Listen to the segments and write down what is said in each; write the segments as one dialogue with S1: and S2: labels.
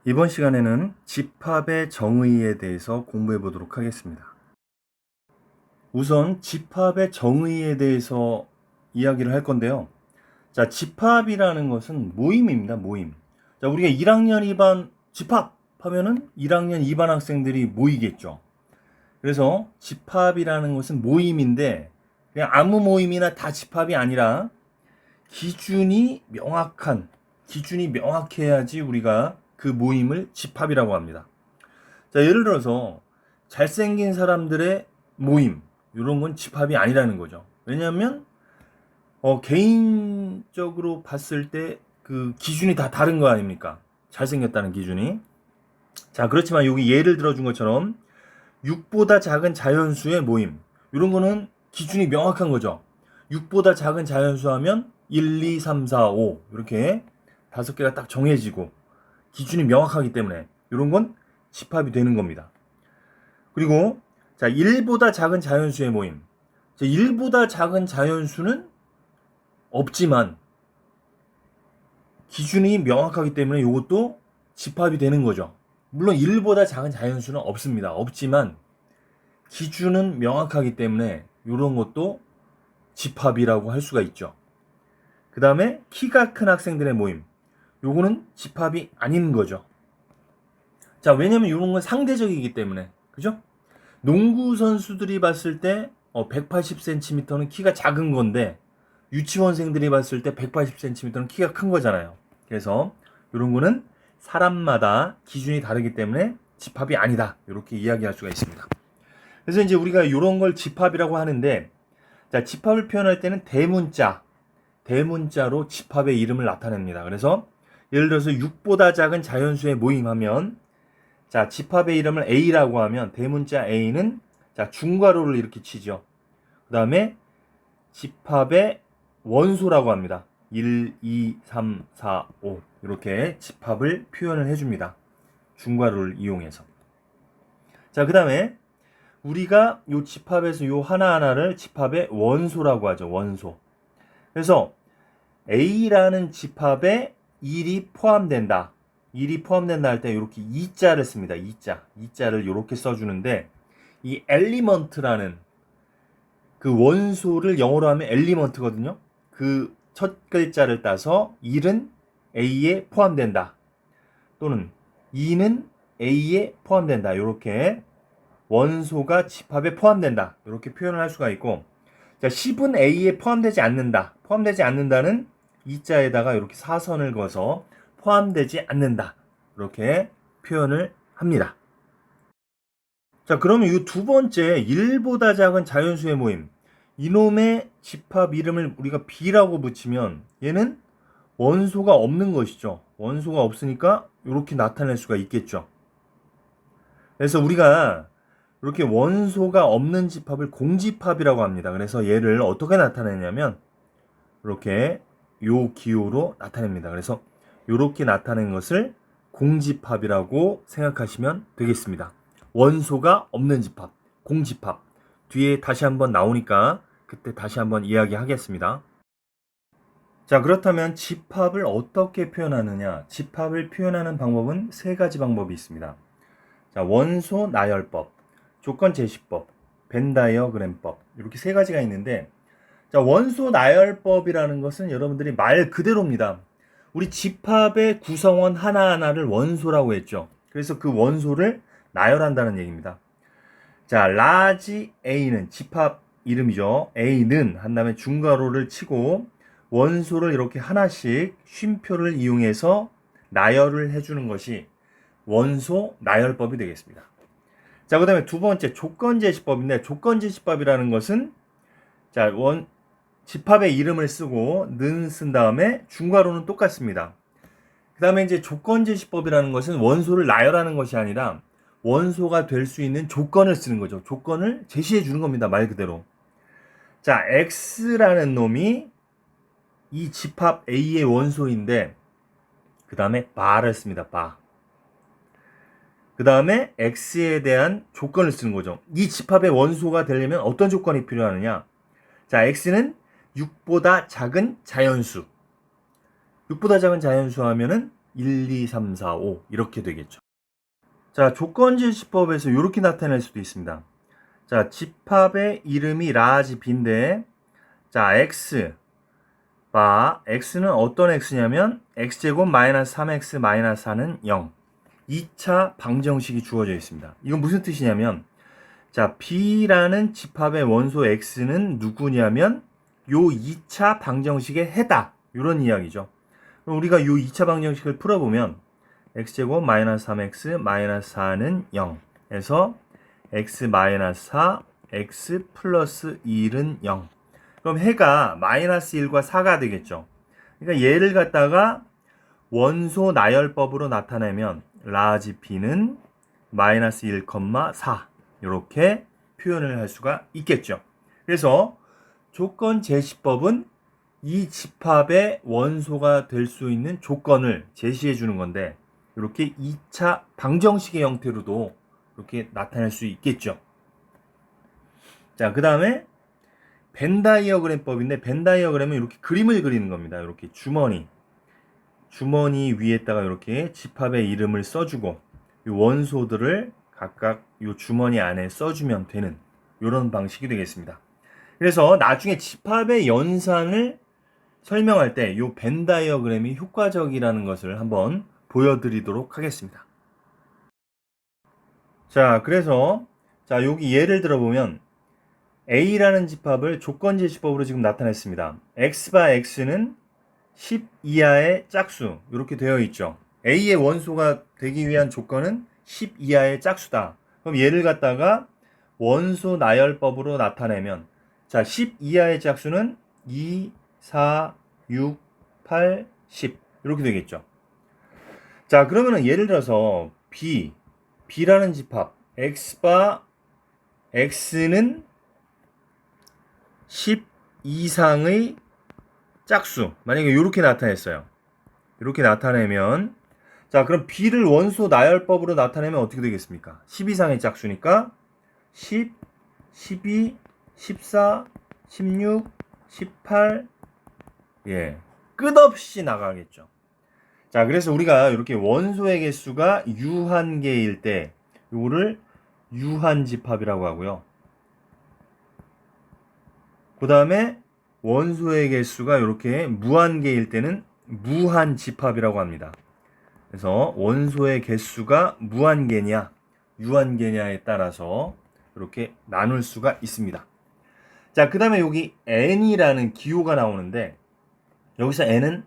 S1: 이번 시간에는 집합의 정의에 대해서 공부해 보도록 하겠습니다. 우선 집합의 정의에 대해서 이야기를 할 건데요. 자, 집합이라는 것은 모임입니다. 모임. 자, 우리가 1학년 2반 집합 하면은 1학년 2반 학생들이 모이겠죠. 그래서 집합이라는 것은 모임인데 그냥 아무 모임이나 다 집합이 아니라 기준이 명확해야지 우리가 그 모임을 집합이라고 합니다. 자, 예를 들어서 잘생긴 사람들의 모임, 이런 건 집합이 아니라는 거죠. 왜냐하면 개인적으로 봤을 때 그 기준이 다 다른 거 아닙니까? 잘생겼다는 기준이. 자, 그렇지만 여기 예를 들어준 것처럼 6보다 작은 자연수의 모임, 이런 거는 기준이 명확한 거죠. 6보다 작은 자연수 하면 1, 2, 3, 4, 5 이렇게 5개가 딱 정해지고 기준이 명확하기 때문에 이런 건 집합이 되는 겁니다. 그리고 자, 1보다 작은 자연수의 모임. 자, 1보다 작은 자연수는 없지만 기준이 명확하기 때문에 이것도 집합이 되는 거죠. 물론 1보다 작은 자연수는 없습니다. 없지만 기준은 명확하기 때문에 이런 것도 집합이라고 할 수가 있죠. 그 다음에 키가 큰 학생들의 모임. 요거는 집합이 아닌 거죠. 자, 왜냐면 이런 건 상대적이기 때문에. 그죠? 농구 선수들이 봤을 때 180cm는 키가 작은 건데 유치원생들이 봤을 때 180cm는 키가 큰 거잖아요. 그래서 이런 거는 사람마다 기준이 다르기 때문에 집합이 아니다. 이렇게 이야기할 수가 있습니다. 그래서 이제 우리가 이런 걸 집합이라고 하는데, 자, 집합을 표현할 때는 대문자로 집합의 이름을 나타냅니다. 그래서 예를 들어서 6보다 작은 자연수의 모임하면, 자, 집합의 이름을 A라고 하면 대문자 A는 자, 중괄호를 이렇게 치죠. 그 다음에 집합의 원소라고 합니다. 1, 2, 3, 4, 5 이렇게 집합을 표현을 해줍니다. 중괄호를 이용해서. 자, 그 다음에 우리가 요 집합에서 요 하나하나를 집합의 원소라고 하죠. 원소. 그래서 A라는 집합에 1이 포함된다. 1이 포함된다 할 때 이렇게 2자를 씁니다. 2자를 이렇게 써주는데 이 엘리먼트라는 그 원소를 영어로 하면 엘리먼트거든요. 그 첫 글자를 따서 1은 A에 포함된다. 또는 2는 A에 포함된다. 이렇게 원소가 집합에 포함된다. 이렇게 표현을 할 수가 있고, 자, 10은 A에 포함되지 않는다. 포함되지 않는다는 이자에다가 이렇게 사선을 그어서 포함되지 않는다. 이렇게 표현을 합니다. 자, 그러면 이 두 번째 1보다 작은 자연수의 모임. 이놈의 집합 이름을 우리가 B라고 붙이면 얘는 원소가 없는 것이죠. 원소가 없으니까 이렇게 나타낼 수가 있겠죠. 그래서 우리가 이렇게 원소가 없는 집합을 공집합이라고 합니다. 그래서 얘를 어떻게 나타내냐면 이렇게 요 기호로 나타냅니다. 그래서 이렇게 나타낸 것을 공집합이라고 생각하시면 되겠습니다. 원소가 없는 집합, 공집합. 뒤에 다시 한번 나오니까 그때 다시 한번 이야기하겠습니다. 자, 그렇다면 집합을 어떻게 표현하느냐? 집합을 표현하는 방법은 세 가지 방법이 있습니다. 자, 원소 나열법, 조건 제시법, 벤 다이어그램법, 이렇게 세 가지가 있는데, 자, 원소 나열법이라는 것은 여러분들이 말 그대로입니다. 우리 집합의 구성원 하나하나를 원소라고 했죠. 그래서 그 원소를 나열한다는 얘기입니다. 자, 라지 A는 집합 이름이죠. A는 한 다음에 중괄호를 치고 원소를 이렇게 하나씩 쉼표를 이용해서 나열을 해주는 것이 원소 나열법이 되겠습니다. 자, 그 다음에 두 번째 조건제시법인데, 조건제시법이라는 것은 자, 집합의 이름을 쓰고 는 쓴 다음에 중괄호는 똑같습니다. 그 다음에 이제 조건제시법이라는 것은 원소를 나열하는 것이 아니라 원소가 될 수 있는 조건을 쓰는 거죠. 조건을 제시해 주는 겁니다. 말 그대로. 자, X라는 놈이 이 집합 A의 원소인데 그 다음에 바를 씁니다. 바. 그 다음에 X에 대한 조건을 쓰는 거죠. 이 집합의 원소가 되려면 어떤 조건이 필요하느냐? 자, X는 6보다 작은 자연수. 6보다 작은 자연수 하면은 1, 2, 3, 4, 5 이렇게 되겠죠. 자, 조건제시법에서 이렇게 나타낼 수도 있습니다. 자, 집합의 이름이 라지 B인데, 자, x는 어떤 x냐면 x제곱 마이너스 3x 마이너스 4는 0. 2차 방정식이 주어져 있습니다. 이건 무슨 뜻이냐면, 자, B라는 집합의 원소 x는 누구냐면 요 2차 방정식의 해다. 이런 이야기죠. 그럼 우리가 요 2차 방정식을 풀어보면 x제곱 마이너스 3x 마이너스 4는 0 에서 x 마이너스 4 x 플러스 1은 0. 그럼 해가 마이너스 1과 4가 되겠죠. 그러니까 얘를 갖다가 원소 나열법으로 나타내면 라지 B는 마이너스 1, 4 이렇게 표현을 할 수가 있겠죠. 그래서 조건 제시법은 이 집합의 원소가 될 수 있는 조건을 제시해 주는 건데, 이렇게 2차 방정식의 형태로도 이렇게 나타낼 수 있겠죠. 자, 그 다음에 벤 다이어그램법인데, 벤 다이어그램은 이렇게 그림을 그리는 겁니다. 이렇게 주머니 위에다가 이렇게 집합의 이름을 써주고 이 원소들을 각각 이 주머니 안에 써주면 되는 이런 방식이 되겠습니다. 그래서 나중에 집합의 연산을 설명할 때 이 벤 다이어그램이 효과적이라는 것을 한번 보여드리도록 하겠습니다. 자, 그래서 자, 여기 예를 들어보면 A라는 집합을 조건제시법으로 지금 나타냈습니다. x바 x는 10 이하의 짝수 이렇게 되어 있죠. A의 원소가 되기 위한 조건은 10 이하의 짝수다. 그럼 얘를 갖다가 원소 나열법으로 나타내면, 자, 10 이하의 짝수는 2, 4, 6, 8, 10 이렇게 되겠죠. 자, 그러면은 예를 들어서 B라는 집합 x바 x는 10 이상의 짝수, 만약에 이렇게 나타냈어요. 이렇게 나타내면, 자, 그럼 B를 원소 나열법으로 나타내면 어떻게 되겠습니까? 10 이상의 짝수니까 10, 12, 14, 16, 18, 예, 끝없이 나가겠죠. 자, 그래서 우리가 이렇게 원소의 개수가 유한계일 때 이거를 유한집합이라고 하고요. 그 다음에 원소의 개수가 이렇게 무한계일 때는 무한집합이라고 합니다. 그래서 원소의 개수가 무한계냐 유한계냐에 따라서 이렇게 나눌 수가 있습니다. 자, 그 다음에 여기 n이라는 기호가 나오는데, 여기서 n은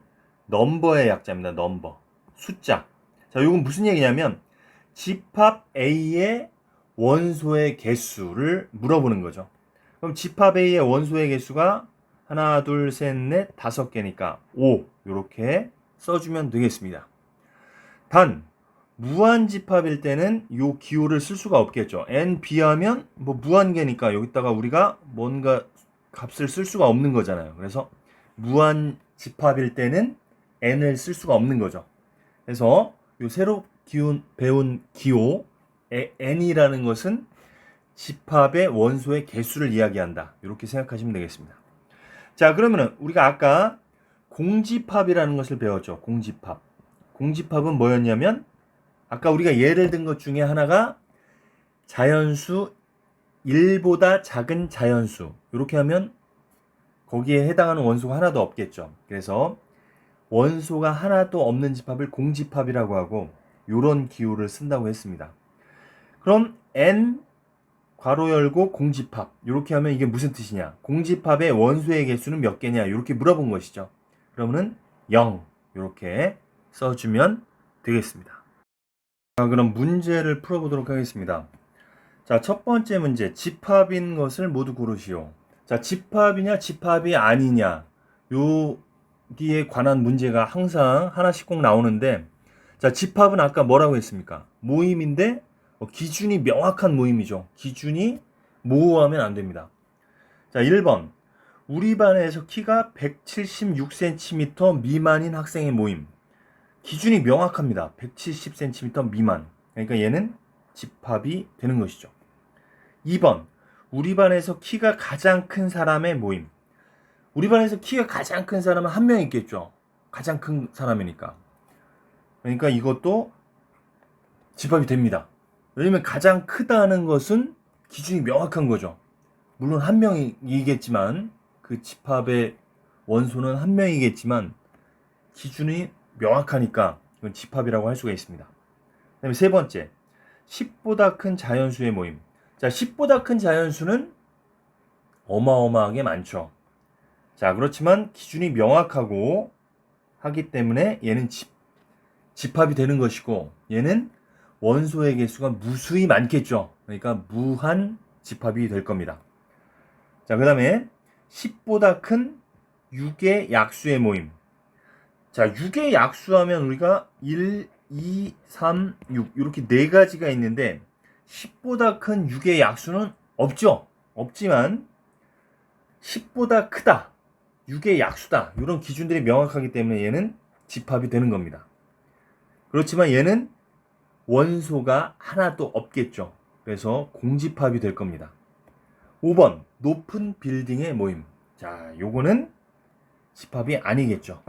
S1: 넘버의 약자입니다. 넘버, 숫자. 자, 이건 무슨 얘기냐면 집합 A의 원소의 개수를 물어보는 거죠. 그럼 집합 A의 원소의 개수가 하나, 둘, 셋, 넷, 5개니까 5 이렇게 써주면 되겠습니다. 단 무한집합일 때는 이 기호를 쓸 수가 없겠죠. n 비하면 뭐 무한계니까 여기다가 우리가 뭔가 값을 쓸 수가 없는 거잖아요. 그래서 무한집합일 때는 n을 쓸 수가 없는 거죠. 그래서 이 새로 배운 기호 n이라는 것은 집합의 원소의 개수를 이야기한다. 이렇게 생각하시면 되겠습니다. 자, 그러면은 우리가 아까 공집합이라는 것을 배웠죠. 공집합은 뭐였냐면, 아까 우리가 예를 든 것 중에 하나가 자연수 1보다 작은 자연수, 이렇게 하면 거기에 해당하는 원소가 하나도 없겠죠. 그래서 원소가 하나도 없는 집합을 공집합이라고 하고 이런 기호를 쓴다고 했습니다. 그럼 n 괄호 열고 공집합 이렇게 하면 이게 무슨 뜻이냐? 공집합의 원소의 개수는 몇 개냐? 이렇게 물어본 것이죠. 그러면은 0 이렇게 써주면 되겠습니다. 자, 그럼 문제를 풀어보도록 하겠습니다. 자, 첫 번째 문제, 집합인 것을 모두 고르시오. 자, 집합이냐 집합이 아니냐 여기에 관한 문제가 항상 하나씩 꼭 나오는데, 자, 집합은 아까 뭐라고 했습니까? 모임인데 기준이 명확한 모임이죠. 기준이 모호하면 안 됩니다. 자, 1번. 우리 반에서 키가 176cm 미만인 학생의 모임. 기준이 명확합니다. 170cm 미만. 그러니까 얘는 집합이 되는 것이죠. 2번. 우리 반에서 키가 가장 큰 사람의 모임. 우리 반에서 키가 가장 큰 사람은 한 명 있겠죠. 가장 큰 사람이니까. 그러니까 이것도 집합이 됩니다. 왜냐면 가장 크다는 것은 기준이 명확한 거죠. 물론 한 명이겠지만 그 집합의 원소는 한 명이겠지만 기준이 명확하니까 이건 집합이라고 할 수가 있습니다. 그다음에 세 번째, 10보다 큰 자연수의 모임. 자, 10보다 큰 자연수는 어마어마하게 많죠. 자, 그렇지만 기준이 명확하고 하기 때문에 얘는 집합이 되는 것이고 얘는 원소의 개수가 무수히 많겠죠. 그러니까 무한 집합이 될 겁니다. 자, 그 다음에 10보다 큰 6의 약수의 모임. 자, 6의 약수하면 우리가 1, 2, 3, 6 이렇게 네 가지가 있는데 10보다 큰 6의 약수는 없죠. 없지만 10보다 크다, 6의 약수다 이런 기준들이 명확하기 때문에 얘는 집합이 되는 겁니다. 그렇지만 얘는 원소가 하나도 없겠죠. 그래서 공집합이 될 겁니다. 5번 높은 빌딩의 모임. 자, 요거는 집합이 아니겠죠.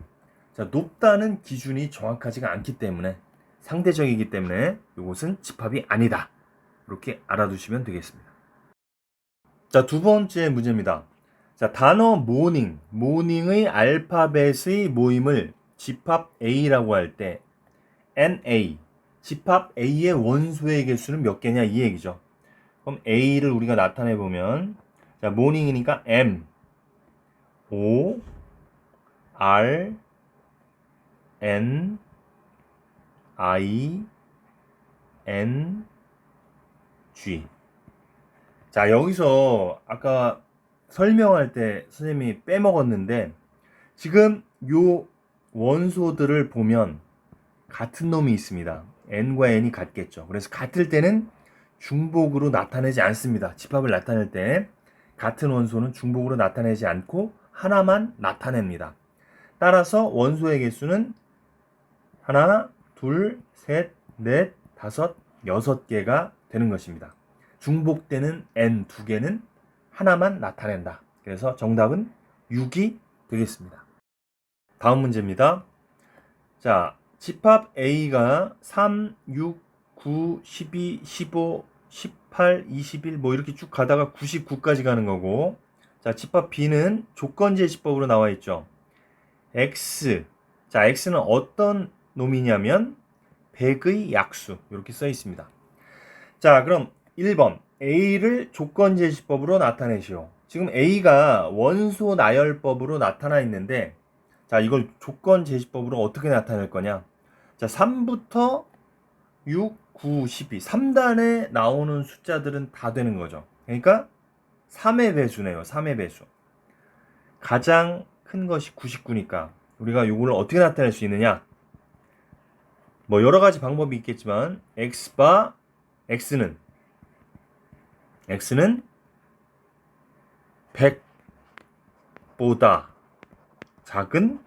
S1: 자, 높다는 기준이 정확하지가 않기 때문에 상대적이기 때문에 요것은 집합이 아니다. 이렇게 알아두시면 되겠습니다. 자, 두 번째 문제입니다. 자, 단어 모닝의 알파벳의 모임을 집합 A라고 할 때 NA, 집합 A의 원소의 개수는 몇 개냐 이 얘기죠. 그럼 A를 우리가 나타내 보면 자, 모닝이니까 M, O, R, N, I, N, G. 자, 여기서 아까 설명할 때 선생님이 빼먹었는데 지금 요 원소들을 보면 같은 놈이 있습니다. N과 N이 같겠죠. 그래서 같을 때는 중복으로 나타내지 않습니다. 집합을 나타낼 때 같은 원소는 중복으로 나타내지 않고 하나만 나타냅니다. 따라서 원소의 개수는 하나, 둘, 셋, 넷, 다섯, 6개가 되는 것입니다. 중복되는 N 2개는 하나만 나타낸다. 그래서 정답은 6이 되겠습니다. 다음 문제입니다. 자, 집합 A가 3, 6, 9, 12, 15, 18, 21 뭐 이렇게 쭉 가다가 99까지 가는 거고 자, 집합 B는 조건제시법으로 나와 있죠. X. 자, X는 어떤 놈이냐면 100의 약수 이렇게 써 있습니다. 자, 그럼 1번 A를 조건제시법으로 나타내시오. 지금 A가 원소 나열법으로 나타나 있는데 자, 이걸 조건제시법으로 어떻게 나타낼 거냐? 자, 3부터 6, 9, 12 3단에 나오는 숫자들은 다 되는 거죠. 그러니까 3의 배수네요. 3의 배수. 가장 큰 것이 99니까 우리가 이걸 어떻게 나타낼 수 있느냐? 뭐 여러 가지 방법이 있겠지만 X는 100보다 작은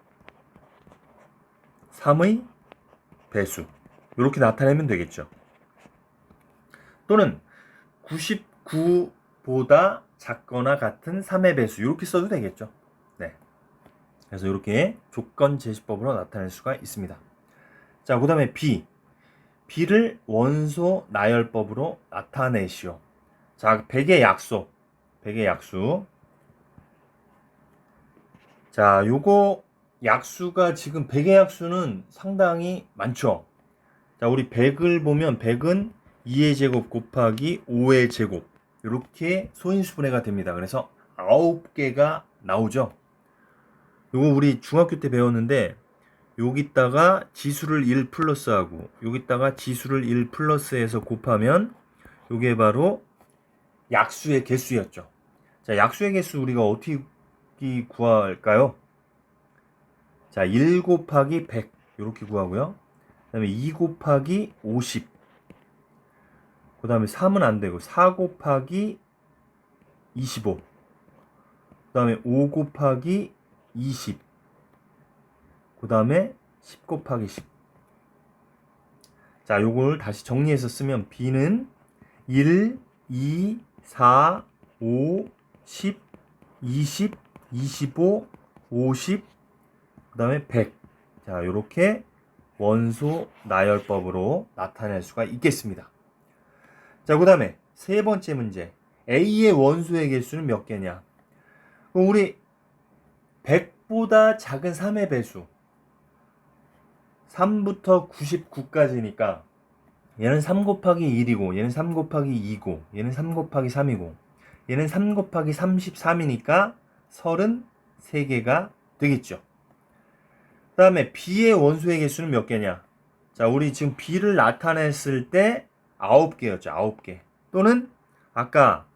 S1: 3의 배수 이렇게 나타내면 되겠죠. 또는 99보다 작거나 같은 3의 배수 이렇게 써도 되겠죠. 네. 그래서 이렇게 조건 제시법으로 나타낼 수가 있습니다. 자, 그 다음에 B를 원소 나열법으로 나타내시오. 자, 100의 약수. 자, 요거 약수가 지금 100의 약수는 상당히 많죠. 자, 우리 100을 보면 100은 2의 제곱 곱하기 5의 제곱 이렇게 소인수분해가 됩니다. 그래서 9개가 나오죠. 요거 우리 중학교 때 배웠는데 여기다가 지수를 1 플러스하고 여기다가 지수를 1 플러스해서 곱하면 요게 바로 약수의 개수였죠. 자, 약수의 개수 우리가 어떻게 구할까요? 자, 1 곱하기 100 이렇게 구하고요. 그 다음에 2 곱하기 50 그 다음에 3은 안 되고 4 곱하기 25 그 다음에 5 곱하기 20 그 다음에 10 곱하기 10 자, 요걸 다시 정리해서 쓰면 B는 1, 2, 4, 5, 10, 20, 25, 50 그 다음에 100 자, 요렇게 원소 나열법으로 나타낼 수가 있겠습니다. 자, 그 다음에 세 번째 문제. A의 원소의 개수는 몇 개냐? 그럼 우리 100보다 작은 3의 배수. 3부터 99까지니까 얘는 3 곱하기 1이고 얘는 3 곱하기 2고 얘는 3 곱하기 3이고 얘는 3 곱하기 33이니까 33개가 되겠죠. 그 다음에 B의 원소의 개수는 몇 개냐? 자, 우리 지금 B를 나타냈을 때 9개였죠. 9개. 또는 아까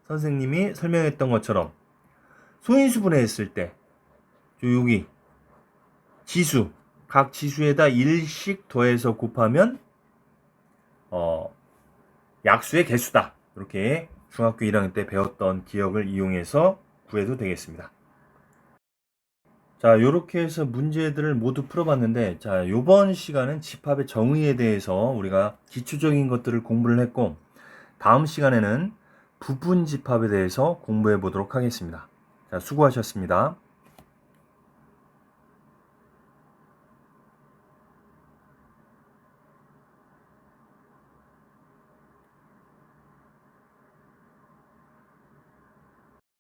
S1: 선생님이 설명했던 것처럼 소인수분해 했을 때 여기 지수, 각 지수에다 1씩 더해서 곱하면 약수의 개수다. 이렇게 중학교 1학년 때 배웠던 기억을 이용해서 구해도 되겠습니다. 자, 이렇게 해서 문제들을 모두 풀어봤는데, 자, 요번 시간은 집합의 정의에 대해서 우리가 기초적인 것들을 공부를 했고, 다음 시간에는 부분 집합에 대해서 공부해 보도록 하겠습니다. 자, 수고하셨습니다.